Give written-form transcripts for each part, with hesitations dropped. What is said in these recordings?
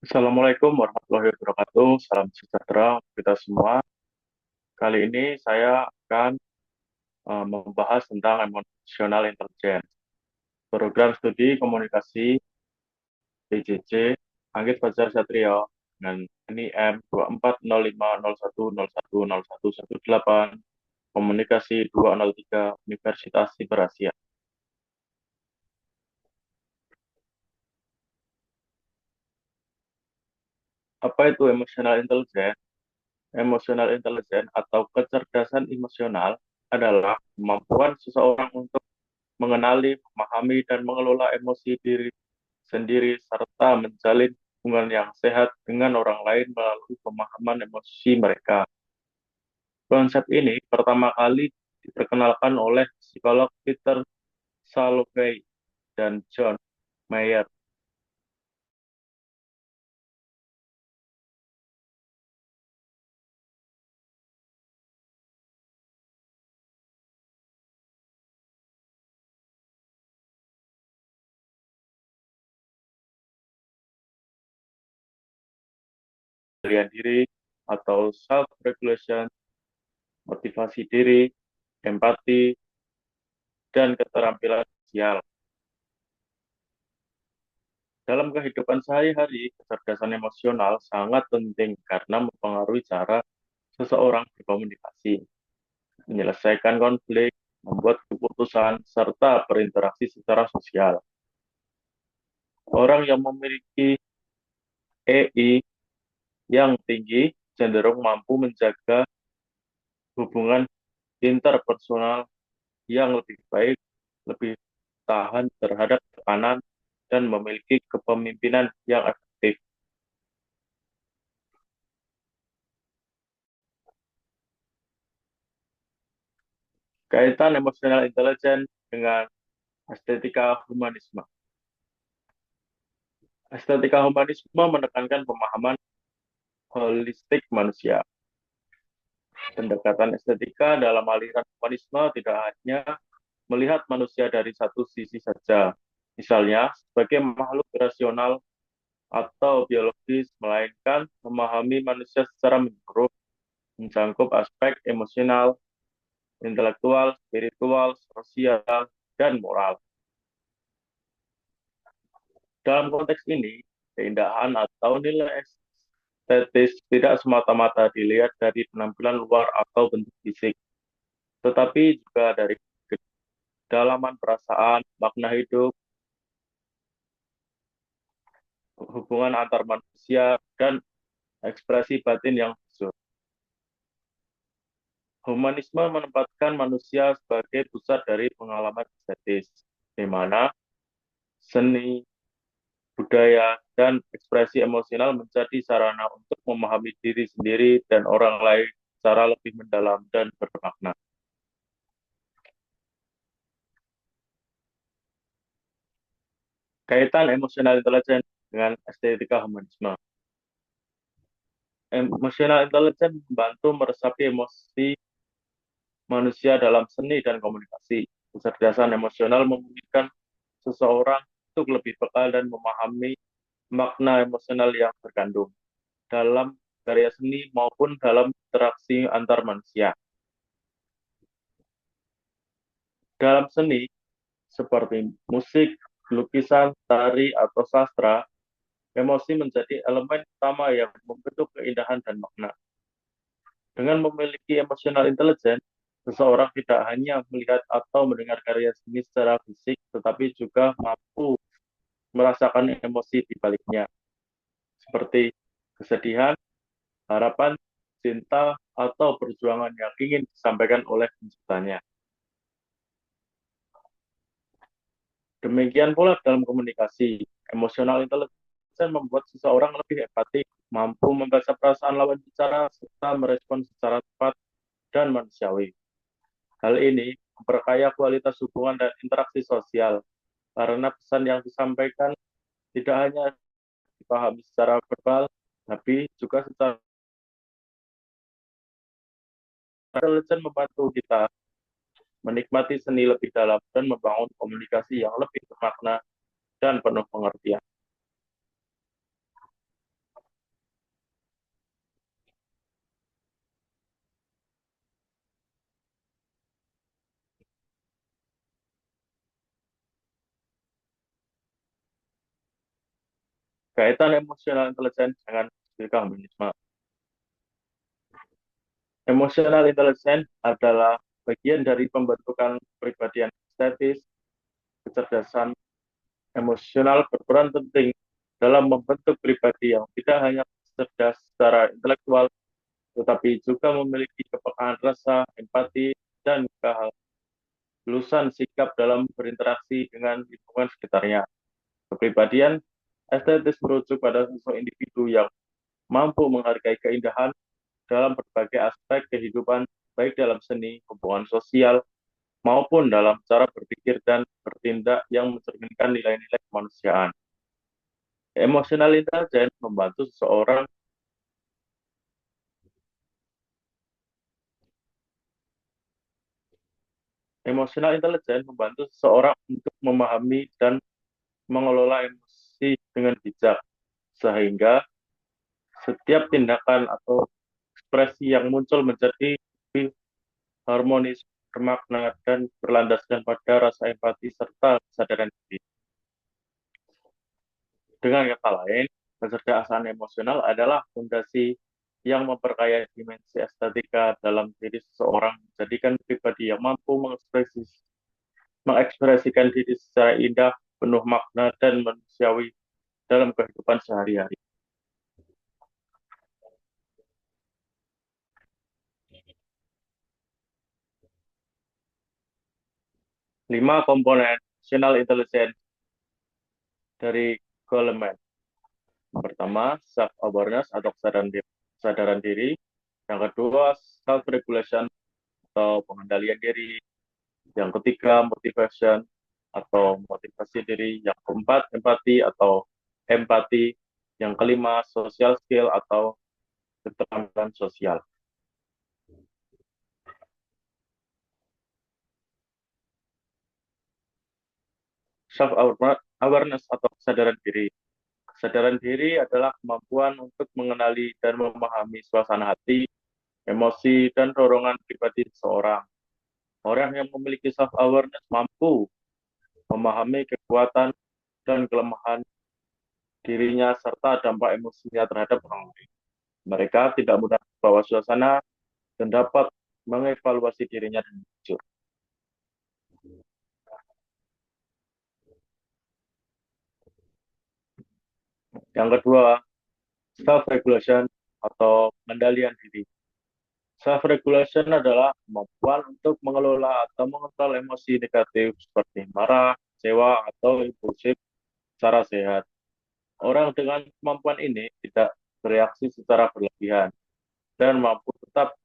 Assalamualaikum warahmatullahi wabarakatuh. Salam sejahtera untuk kita semua. Kali ini saya akan membahas tentang emotional intelligence. Program studi komunikasi PJJ Anggit Fajar Satrio dengan NIM 240501010118 Komunikasi 203 Universitas Siber Asia. Apa itu emotional intelligence? Emotional intelligence atau kecerdasan emosional adalah kemampuan seseorang untuk mengenali, memahami, dan mengelola emosi diri sendiri, serta menjalin hubungan yang sehat dengan orang lain melalui pemahaman emosi mereka. Konsep ini pertama kali diperkenalkan oleh psikolog Peter Salovey dan John Mayer. Pendirian diri atau self-regulation, motivasi diri, empati, dan keterampilan sosial. Dalam kehidupan sehari-hari, kecerdasan emosional sangat penting karena mempengaruhi cara seseorang berkomunikasi, menyelesaikan konflik, membuat keputusan, serta berinteraksi secara sosial. Orang yang memiliki EI yang tinggi cenderung mampu menjaga hubungan interpersonal yang lebih baik, lebih tahan terhadap tekanan, dan memiliki kepemimpinan yang efektif. Kaitan emosional intelijen dengan estetika humanisme. Estetika humanisme menekankan pemahaman holistik manusia. Pendekatan estetika dalam aliran humanisme tidak hanya melihat manusia dari satu sisi saja, misalnya sebagai makhluk rasional atau biologis, melainkan memahami manusia secara menyeluruh, mencakup aspek emosional, intelektual, spiritual, sosial, dan moral. Dalam konteks ini, keindahan atau nilai estetis tidak semata-mata dilihat dari penampilan luar atau bentuk fisik, tetapi juga dari kedalaman perasaan, makna hidup, hubungan antar manusia, dan ekspresi batin yang khusus. Humanisme menempatkan manusia sebagai pusat dari pengalaman estetis, di mana seni, budaya, dan ekspresi emosional menjadi sarana untuk memahami diri sendiri dan orang lain secara lebih mendalam dan bermakna. Kaitan emosional intelijen dengan estetika humanisme. Emosional intelijen membantu meresapi emosi manusia dalam seni dan komunikasi. Kecerdasan emosional memungkinkan seseorang untuk lebih peka dan memahami makna emosional yang terkandung dalam karya seni maupun dalam interaksi antar manusia. Dalam seni, seperti musik, lukisan, tari, atau sastra, emosi menjadi elemen utama yang membentuk keindahan dan makna. Dengan memiliki emosional intelijen, seseorang tidak hanya melihat atau mendengar karya seni secara fisik, tetapi juga mampu merasakan emosi di baliknya, seperti kesedihan, harapan, cinta, atau perjuangan yang ingin disampaikan oleh penciptanya. Demikian pula dalam komunikasi, emosional intelijen membuat seseorang lebih empatik, mampu membaca perasaan lawan bicara, serta merespon secara tepat dan manusiawi. Hal ini memperkaya kualitas hubungan dan interaksi sosial, karena pesan yang disampaikan tidak hanya dipahami secara verbal, tapi juga secara intelijen membantu kita menikmati seni lebih dalam dan membangun komunikasi yang lebih bermakna dan penuh pengertian. Kaitan emosional intelligence dengan psikomotorisme. Emotional intelligence adalah bagian dari pembentukan kepribadian estetis. Kecerdasan emosional berperan penting dalam membentuk pribadi yang tidak hanya cerdas secara intelektual, tetapi juga memiliki kepekaan rasa, empati, dan kehalusan sikap dalam berinteraksi dengan lingkungan sekitarnya. Kepribadian estetis merujuk pada sosok individu yang mampu menghargai keindahan dalam berbagai aspek kehidupan, baik dalam seni, hubungan sosial, maupun dalam cara berpikir dan bertindak yang mencerminkan nilai-nilai kemanusiaan. Emotional intelligence membantu seseorang Emotional intelligence membantu seseorang untuk memahami dan mengelola emosi dengan bijak, sehingga setiap tindakan atau ekspresi yang muncul menjadi lebih harmonis, bermakna, dan berlandaskan pada rasa empati serta kesadaran diri. Dengan kata lain, kecerdasan emosional adalah fondasi yang memperkaya dimensi estetika dalam diri seseorang, menjadikan pribadi yang mampu mengekspresikan diri secara indah, penuh makna, dan manusiawi dalam kehidupan sehari-hari. 5 komponen emotional intelligence dari Goleman. Pertama, self-awareness atau kesadaran diri. Yang kedua, self-regulation atau pengendalian diri. Yang ketiga, motivation atau motivasi diri. Yang keempat, empati atau empati. Yang kelima, social skill atau keterampilan sosial. Self-awareness atau kesadaran diri. Kesadaran diri adalah kemampuan untuk mengenali dan memahami suasana hati, emosi, dan dorongan pribadi seseorang. Orang yang memiliki self-awareness mampu memahami kekuatan dan kelemahan dirinya serta dampak emosinya terhadap orang lain. Mereka tidak mudah terbawa suasana dan dapat mengevaluasi dirinya dengan jujur. Yang kedua, self-regulation atau pengendalian diri. Self-regulation adalah kemampuan untuk mengelola atau mengontrol emosi negatif seperti marah, kecewa, atau impulsif secara sehat. Orang dengan kemampuan ini tidak bereaksi secara berlebihan dan mampu tetap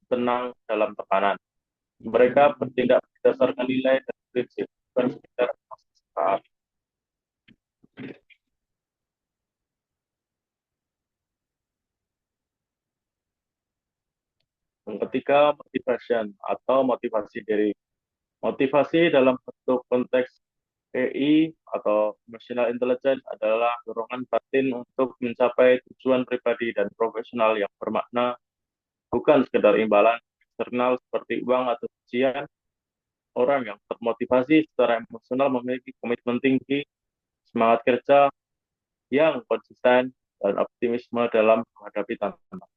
tenang dalam tekanan. Mereka bertindak berdasarkan nilai dan prinsip, bukan sekedar emosi sesaat. Yang ketiga, motivation atau motivasi diri. Motivasi dalam bentuk konteks EI atau Emotional Intelligence adalah dorongan batin untuk mencapai tujuan pribadi dan profesional yang bermakna, bukan sekedar imbalan eksternal seperti uang atau ujian. Orang yang termotivasi secara emosional memiliki komitmen tinggi, semangat kerja yang konsisten, dan optimisme dalam menghadapi tantangan.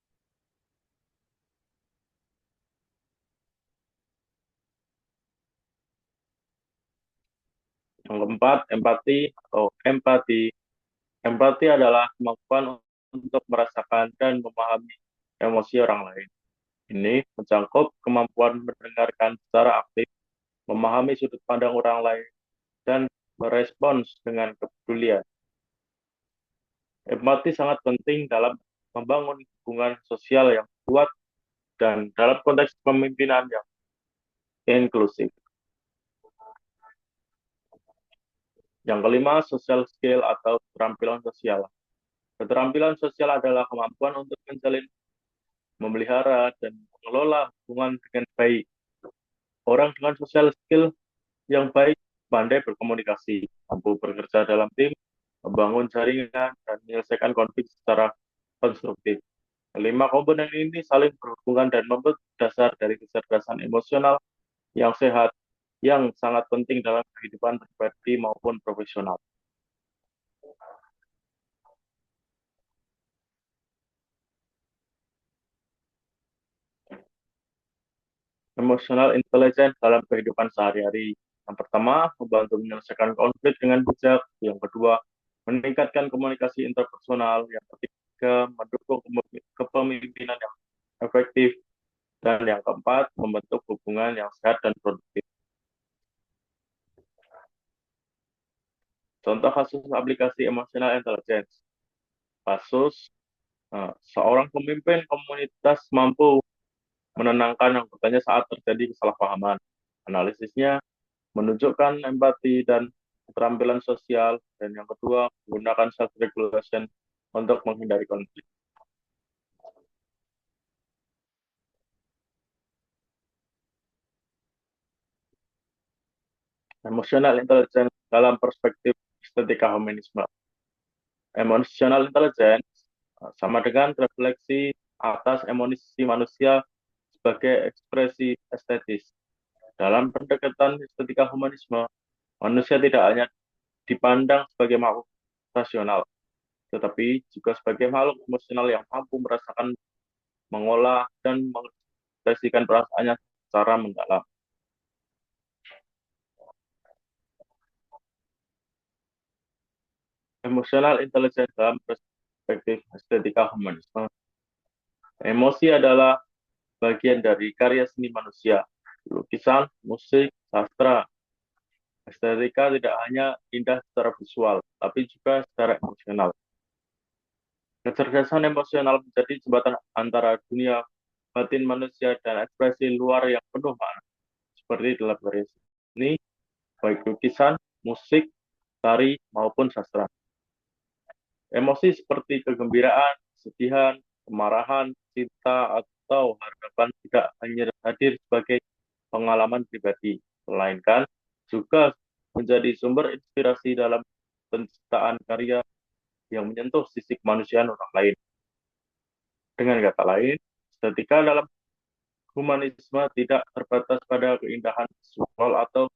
Yang keempat, empati atau empati. Empati adalah kemampuan untuk merasakan dan memahami emosi orang lain. Ini mencakup kemampuan mendengarkan secara aktif, memahami sudut pandang orang lain, dan merespons dengan kepedulian. Empati sangat penting dalam membangun hubungan sosial yang kuat dan dalam konteks pemimpinan yang inklusif. Yang kelima, social skill atau keterampilan sosial. Keterampilan sosial adalah kemampuan untuk menjalin, memelihara, dan mengelola hubungan dengan baik. Orang dengan social skill yang baik pandai berkomunikasi, mampu bekerja dalam tim, membangun jaringan, dan menyelesaikan konflik secara konstruktif. Kelima komponen ini saling berhubungan dan membentuk dasar dari kecerdasan emosional yang sehat, yang sangat penting dalam kehidupan pribadi maupun profesional. Emotional intelligence dalam kehidupan sehari-hari. Yang pertama, membantu menyelesaikan konflik dengan bijak. Yang kedua, meningkatkan komunikasi interpersonal. Yang ketiga, mendukung kepemimpinan yang efektif. Dan yang keempat, membentuk hubungan yang sehat dan produktif. Contoh kasus aplikasi emotional intelligence. Kasus seorang pemimpin komunitas mampu menenangkan anggotanya saat terjadi kesalahpahaman. Analisisnya menunjukkan empati dan keterampilan sosial, dan yang kedua, menggunakan self-regulation untuk menghindari konflik. Emotional intelligence dalam perspektif estetika humanisme. Emotional intelligence sama dengan refleksi atas emosi manusia sebagai ekspresi estetis. Dalam pendekatan estetika humanisme, manusia tidak hanya dipandang sebagai makhluk rasional, tetapi juga sebagai makhluk emosional yang mampu merasakan, mengolah, dan mengekspresikan perasaannya secara mendalam. Emosional intelligence dalam perspektif estetika humanisme. Emosi adalah bagian dari karya seni manusia. Lukisan, musik, sastra, estetika tidak hanya indah secara visual, tapi juga secara emosional. Kecerdasan emosional menjadi jembatan antara dunia batin manusia dan ekspresi luar yang penuh makna, seperti dalam karya seni, baik lukisan, musik, tari, maupun sastra. Emosi seperti kegembiraan, kesedihan, kemarahan, cinta, atau harapan tidak hanya hadir sebagai pengalaman pribadi, melainkan juga menjadi sumber inspirasi dalam penciptaan karya yang menyentuh sisi kemanusiaan orang lain. Dengan kata lain, estetika dalam humanisme tidak terbatas pada keindahan visual atau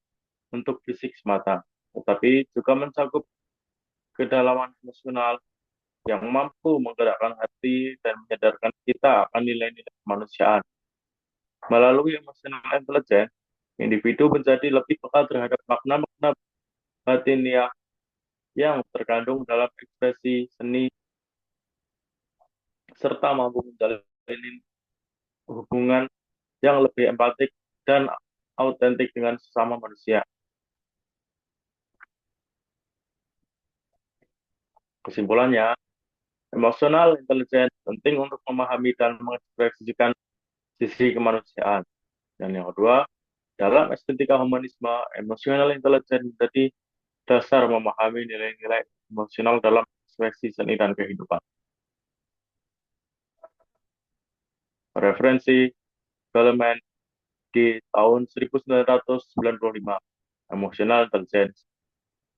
bentuk fisik semata, tetapi juga mencakup kedalaman emosional yang mampu menggerakkan hati dan menyadarkan kita akan nilai-nilai kemanusiaan. Melalui emotional intelligence, individu menjadi lebih peka terhadap makna-makna batiniah yang terkandung dalam ekspresi seni, serta mampu menjalin hubungan yang lebih empatik dan autentik dengan sesama manusia. Kesimpulannya, emosional intelligence penting untuk memahami dan mengekspresikan sisi kemanusiaan. Dan yang kedua, dalam estetika humanisme, emosional intelligence menjadi dasar memahami nilai-nilai emosional dalam ekspresi seni dan kehidupan. Referensi Goleman di tahun 1995, Emotional Intelligence.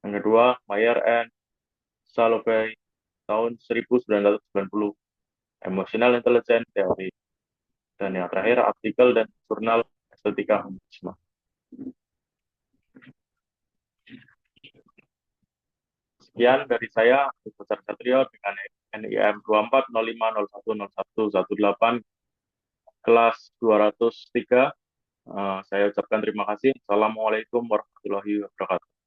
Yang kedua, Mayer and Salovey, tahun 1990, Emotional Intelligence Theory. Dan yang terakhir, artikel dan jurnal Estetika Humanisme. Sekian dari saya, Dr. Satrio dengan NIM 2405010118 kelas 203. Saya ucapkan terima kasih. Assalamualaikum warahmatullahi wabarakatuh.